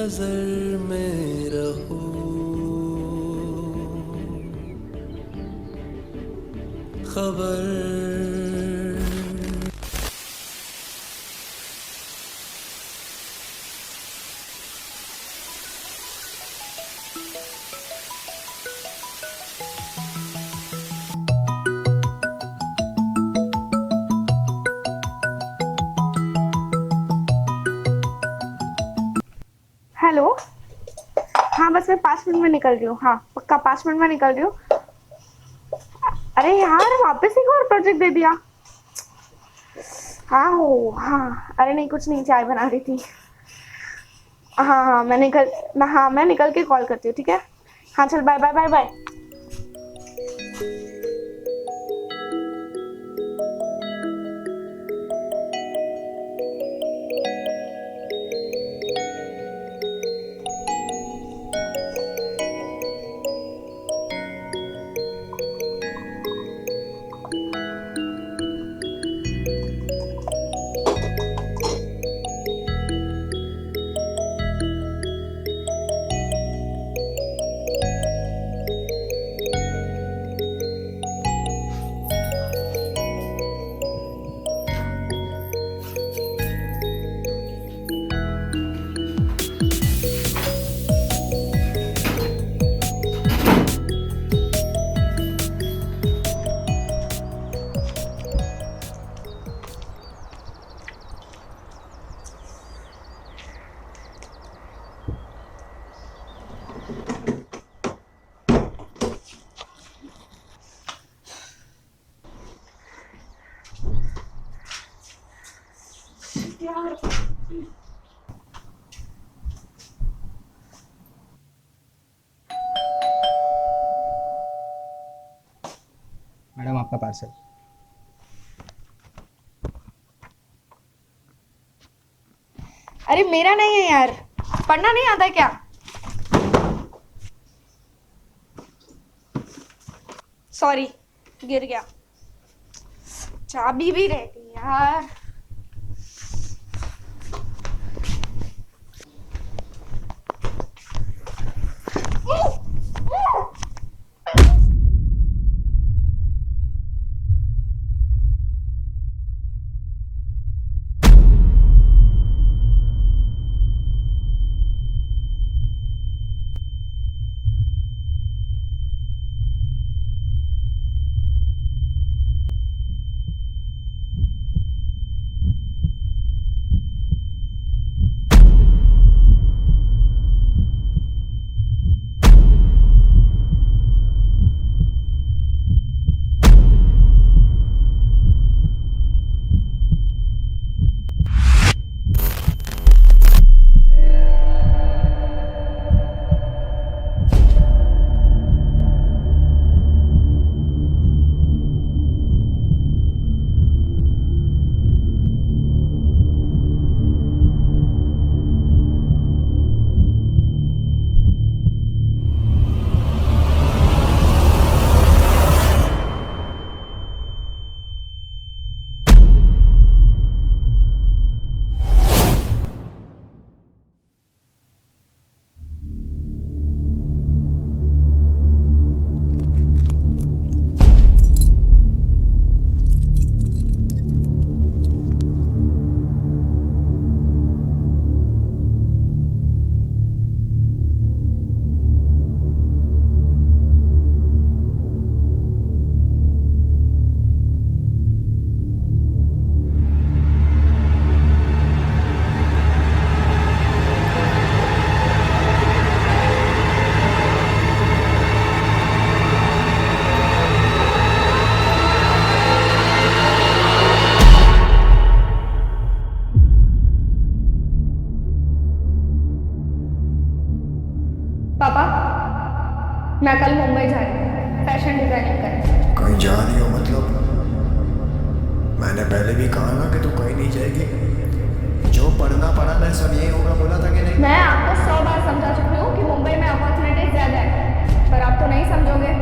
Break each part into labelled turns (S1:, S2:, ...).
S1: नजर में रहो, खबर।
S2: हेलो। हाँ बस मैं 5 मिनट में निकल रही हूँ। हाँ पक्का 5 मिनट में निकल रही हूँ। अरे यार वापस एक और प्रोजेक्ट दे दिया। हाँ हो हाँ, अरे नहीं कुछ नहीं, चाय बना रही थी। हाँ हाँ मैं निकल के कॉल करती हूँ, ठीक है। हाँ चल बाय बाय बाय बाय। यार
S3: मैडम आपका पार्सल।
S2: अरे मेरा नहीं है यार, पढ़ना नहीं आता क्या? सॉरी, गिर गया। चाबी भी रह गई यार। पापा, मैं कल मुंबई जा रही हूँ फैशन डिजाइनिंग करने।
S4: कहीं जा रही हो मतलब? मैंने पहले भी कहा ना कि तू कहीं नहीं जाएगी। जो पढ़ना पढ़ाना है सब यही होगा, बोला था कि नहीं?
S2: मैं आपको 100 बार समझा चुकी हूँ कि मुंबई में अपॉर्चुनिटीज ज़्यादा है, पर आप तो नहीं समझोगे,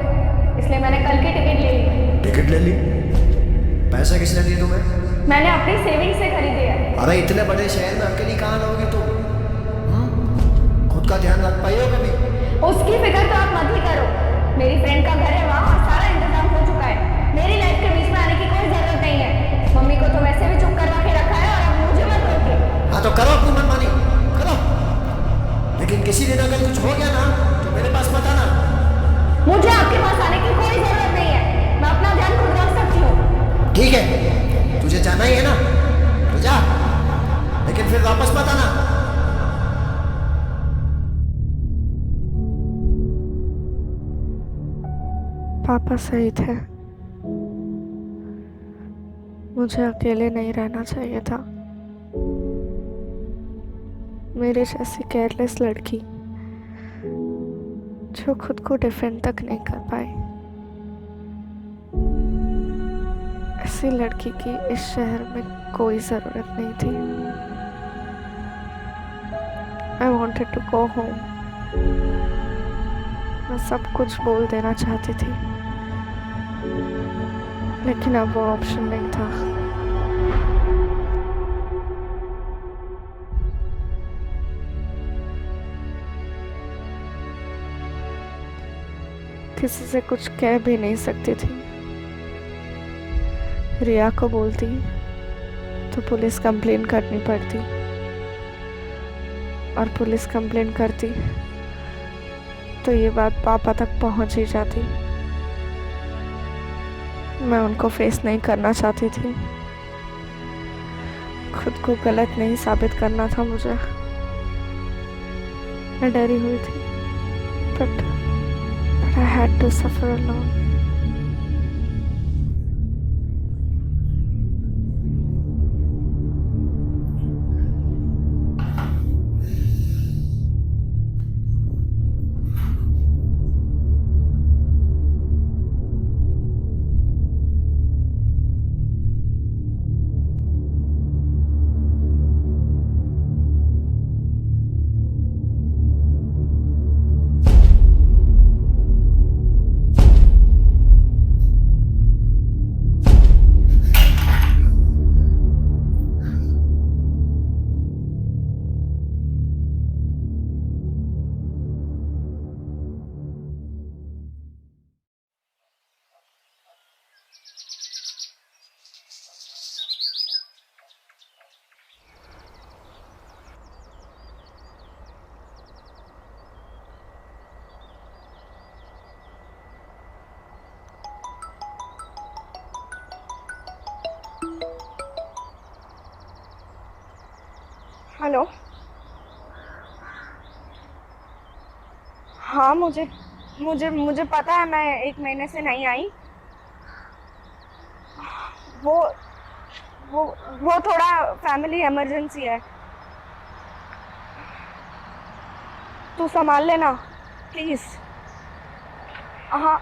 S2: इसलिए मैंने कल की टिकट ले ली।
S4: टिकट ले ली? पैसा किसने दिए तुम्हें?
S2: मैंने अपनी सेविंग से खरीदी है।
S4: अरे इतने बड़े शहर में अकेली कहाँ रहोगी तुम? खुद का ध्यान रख पाई हो कभी?
S5: उसकी फिक्र तो आप मत ही करो। मेरी फ्रेंड का घर है वहाँ और सारा इंतजाम हो चुका है। मेरी लाइफ के बीच में आने की कोई जरूरत नहीं है। मम्मी को तो वैसे भी चुप करवा के रखा है और अब मुझे मत रोके।
S4: हाँ तो करो अपनी मनमानी, करो, लेकिन किसी दिन अगर कुछ हो गया ना तो मेरे पास मत आना।
S5: मुझे आपके पास आने की कोई जरूरत नहीं है। मैं अपना ध्यान खुद रख सकती हूँ।
S4: ठीक है, तुझे जाना ही है ना तो जा, लेकिन फिर वापस मत आना।
S2: पापा सही थे। मुझे अकेले नहीं रहना चाहिए था। मेरे जैसी केयरलेस लड़की जो खुद को डिफेंड तक नहीं कर पाई, ऐसी लड़की की इस शहर में कोई जरूरत नहीं थी। I wanted to go home। मैं सब कुछ बोल देना चाहती थी, लेकिन अब वो ऑप्शन नहीं था। किसी से कुछ कह भी नहीं सकती थी। रिया को बोलती तो पुलिस कंप्लेन करनी पड़ती, और पुलिस कंप्लेन करती तो ये बात पापा तक पहुंच ही जाती। मैं उनको फेस नहीं करना चाहती थी। खुद को गलत नहीं साबित करना था मुझे। मैं डरी हुई थी, but I had to suffer alone। Hello. हाँ, मुझे मुझे मुझे पता है, मैं 1 महीने से नहीं आई। वो वो थोड़ा फैमिली इमरजेंसी है। तू संभाल लेना प्लीज। हाँ।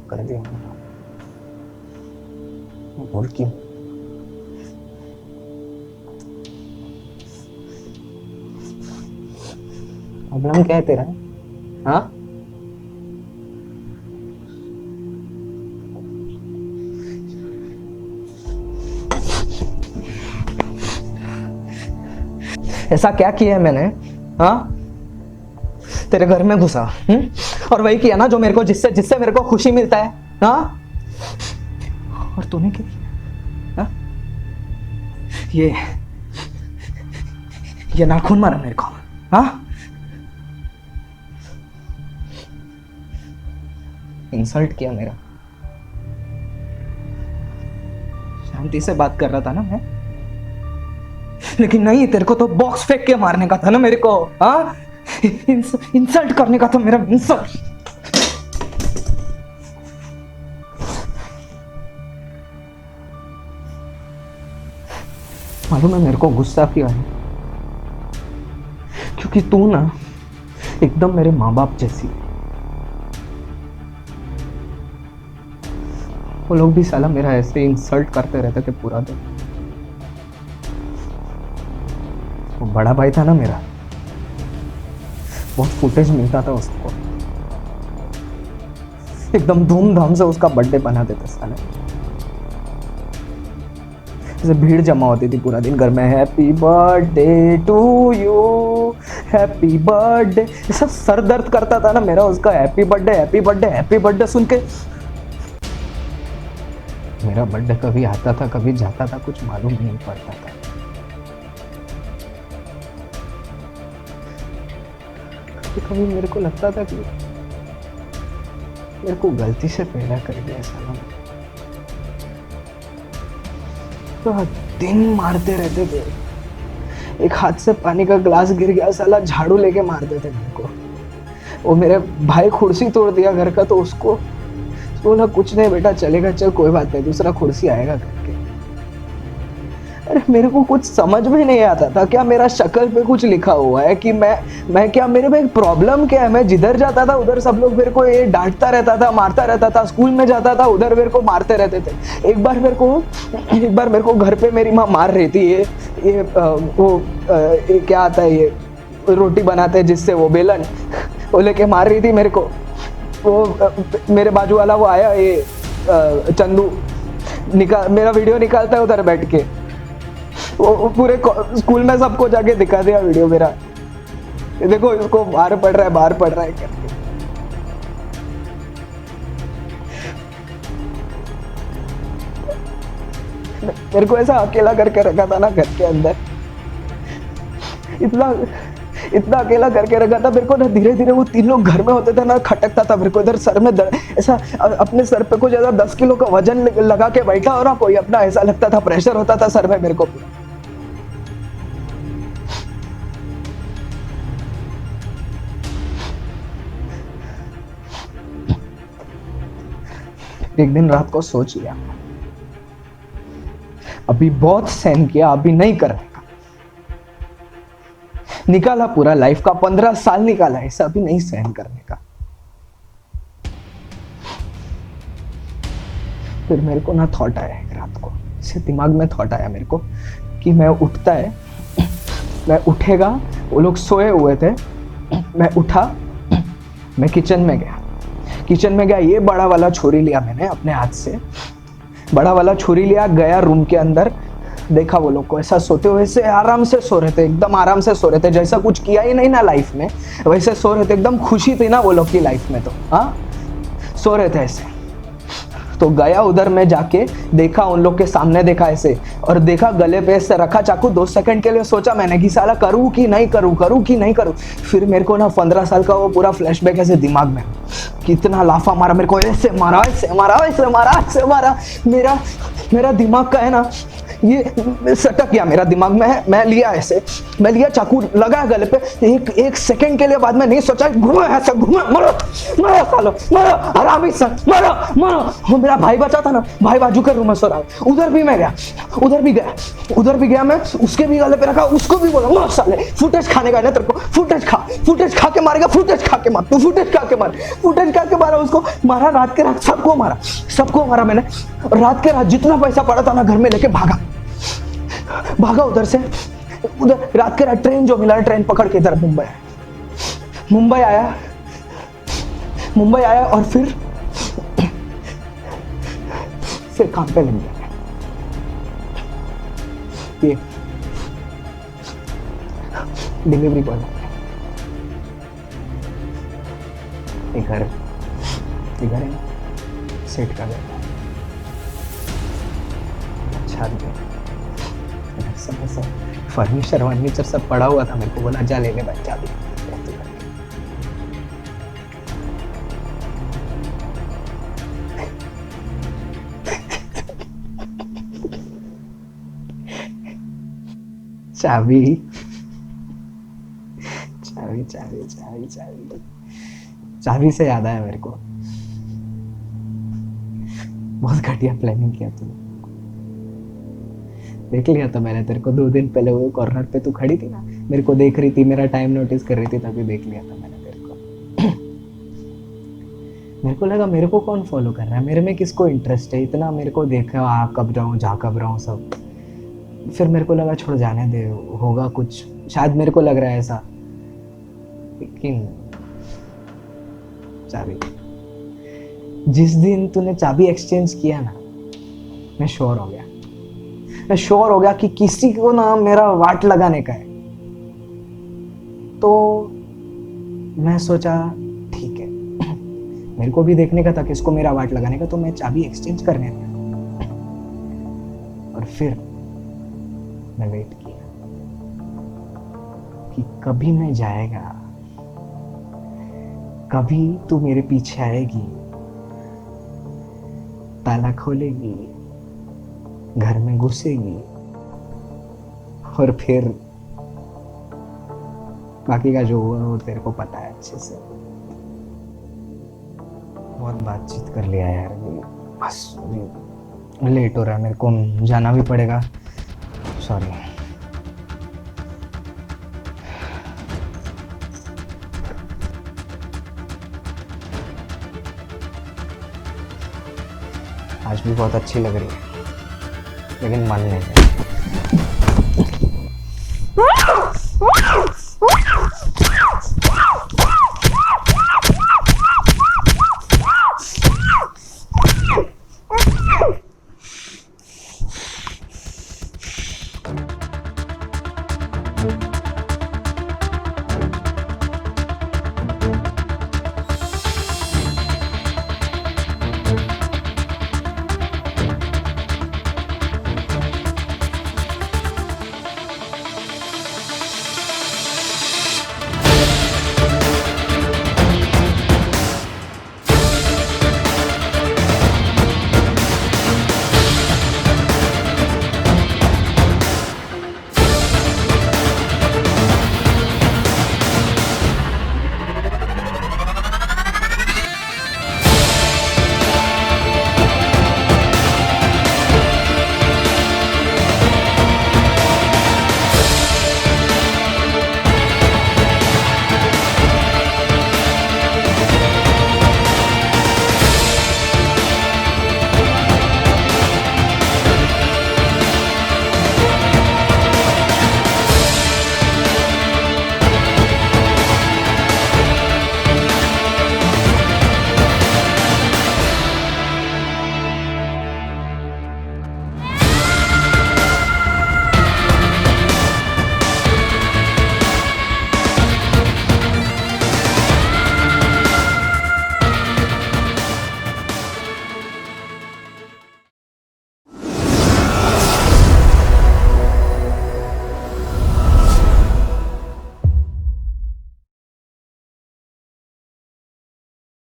S3: कर दिया बोल क्यों? प्रॉब्लम क्या है तेरा? हाँ ऐसा क्या किया है मैंने? हाँ तेरे घर में घुसा और वही किया ना जो मेरे को जिससे मेरे को खुशी मिलता है। हाँ और तूने क्या किया? हाँ? ये नाखून मारा मेरे को। हाँ इंसल्ट किया मेरा। शांति से बात कर रहा था ना मैं, लेकिन नहीं, तेरे को तो बॉक्स फेंक के मारने का था ना मेरे को। हाँ इंसल्ट करने का था मेरा। इंसल्ट मालूम है मेरे को गुस्सा क्यों है? क्योंकि तू ना एकदम मेरे माँ बाप जैसी है। वो लोग भी साला मेरा ऐसे इंसल्ट करते रहते थे पूरा दिन। वो बड़ा भाई था ना मेरा, बहुत फुटेज मिलता था उसको, एकदम धूमधाम से उसका बर्थडे बनाते थे साले। जैसे भीड़ जमा होती थी पूरा दिन घर में, happy birthday to you, happy birthday. ऐसा सर दर्द करता था ना मेरा उसका happy birthday happy birthday happy birthday सुन के। मेरा बर्थडे कभी आता था कभी जाता था, कुछ मालूम नहीं पड़ता था। कभी मेरे को लगता था कि मेरे को गलती से पैदा कर दिया साला। तो दिन मारते रहते थे, एक हाथ से पानी का ग्लास गिर गया साला झाड़ू लेके मारते थे मेरे को। वो मेरे भाई कुर्सी तोड़ दिया घर का, तो उसको बोला कुछ नहीं बेटा चलेगा, चल कोई बात नहीं, दूसरा कुर्सी आएगा करके। अरे मेरे को कुछ समझ में नहीं आता था, क्या मेरा शक्ल पे कुछ लिखा हुआ है कि मैं क्या, मेरे में प्रॉब्लम क्या है? मैं जिधर जाता था उधर सब लोग मेरे को ये डांटता रहता था, मारता रहता था। स्कूल में जाता था उधर मेरे को मारते रहते थे। एक बार मेरे को घर पे मेरी माँ मार रही थी। ये क्या आता है, ये रोटी बनाते हैं जिससे, वो बेलन, वो लेके मार रही थी मेरे को। वो मेरे बाजू वाला वो आया, ये चंदू मेरा वीडियो निकालता है उधर बैठ के। वो पूरे स्कूल में सबको जाके दिखा दिया वीडियो मेरा, देखो इसको बाहर पड़ रहा है करके। मेरे को ऐसा अकेला करके रखा था ना घर के अंदर, इतना अकेला करके रखा था मेरे को ना। धीरे धीरे वो 3 लोग घर में होते थे ना, खटकता था मेरे को इधर सर में दर्द, ऐसा अपने सर पे कुछ ज्यादा 10 किलो का वजन लगा के बैठा हो ना कोई अपना, ऐसा लगता था, प्रेशर होता था सर में मेरे को। एक दिन रात को सोच लिया, अभी बहुत सहन किया, अभी नहीं करने का। निकाला पूरा लाइफ का 15 साल निकाला, ऐसा अभी नहीं सहन करने का। फिर मेरे को ना थॉट आया रात को, इसे दिमाग में थॉट आया मेरे को कि मैं उठेगा, वो लोग सोए हुए थे, मैं उठा, मैं किचन में गया, ये बड़ा वाला छुरी लिया मैंने अपने हाथ से, बड़ा वाला छुरी लिया, गया रूम के अंदर, देखा वो लोग को ऐसा सोते हुए, ऐसे आराम से सो रहे थे, एकदम आराम से सो रहे थे, जैसा कुछ किया ही नहीं ना लाइफ में, वैसे सो रहे थे, एकदम खुशी थी ना वो लोग की लाइफ में, तो हाँ सो रहे थे ऐसे। तो गया उधर में जाके देखा, उन लोग के सामने देखा ऐसे, और देखा गले पे ऐसे रखा चाकू। 2 सेकंड के लिए सोचा मैंने कि साला करूँ कि नहीं करूँ। फिर मेरे को ना 15 साल का वो पूरा फ्लैशबैक ऐसे दिमाग में, कितना लाफा मारा मेरे को, ऐसे मारा। मेरा दिमाग का है ना, ये सटक गया मेरा दिमाग में। मैं लिया चाकू, लगा गले पे। एक सेकंड के लिए बाद में नहीं सोचा, घूमे मरो सालो, मरो हरामी सा, मरो। मेरा भाई बचा था ना, भाई बाजू के रूम में सो रहा है, उधर भी गया मैं, उसके भी गले पे रखा, उसको भी बोला मरो साले, फुटेज खाने का ना तेरे को, फुटेज खा के मारेगा, फुटेज खा के मार, धक्का के मारा उसको, मारा रात के रात, सबको मारा मैंने। रात के रात जितना पैसा पड़ा था ना घर में लेके भागा उधर से। उधर रात के रात ट्रेन जो मिला, ट्रेन पकड़ के इधर मुंबई आया और फिर काम पे लग गया। ये डिलीवरी बॉय घर है ना, सेट का घर, अच्छा सब फर्नीचर सब पड़ा हुआ था। मेरे को बोला जा ले ले भाई, जा ले। चाबी से याद आया मेरे को, बहुत घटिया प्लानिंग किया तूने। देख लिया था मैंने तेरे को 2 दिन पहले, वो कॉर्नर पे तू खड़ी थी ना, मेरे को देख रही थी, मेरा टाइम नोटिस कर रही थी, तभी देख लिया था मैंने तेरे को। मेरे को लगा मेरे को कौन फॉलो कर रहा है, मेरे में किसको इंटरेस्ट है इतना, मेरे को देखा आ कब जाऊँ जा कब रहा हूँ सब। फिर मेरे को लगा छोड़ जाने दे, होगा कुछ, शायद मेरे को लग रहा है ऐसा। लेकिन चाबी, जिस दिन तूने चाबी एक्सचेंज किया ना, मैं श्योर हो गया कि किसी को ना मेरा वाट लगाने का है। तो मैं सोचा ठीक है, मेरे को भी देखने का था किसको मेरा वाट लगाने का, तो मैं चाबी एक्सचेंज करने गया। और फिर मैं वेट किया कि कभी मैं जाएगा, कभी तू मेरे पीछे आएगी, ताला खोलेगी, घर में घुसेगी, और फिर बाकी का जो हुआ वो तेरे को पता है अच्छे से। बहुत बातचीत कर लिया यार, बस लेट हो रहा है, मेरे को जाना भी पड़ेगा। सॉरी। आज भी बहुत अच्छी लग रही है, लेकिन मन नहीं है।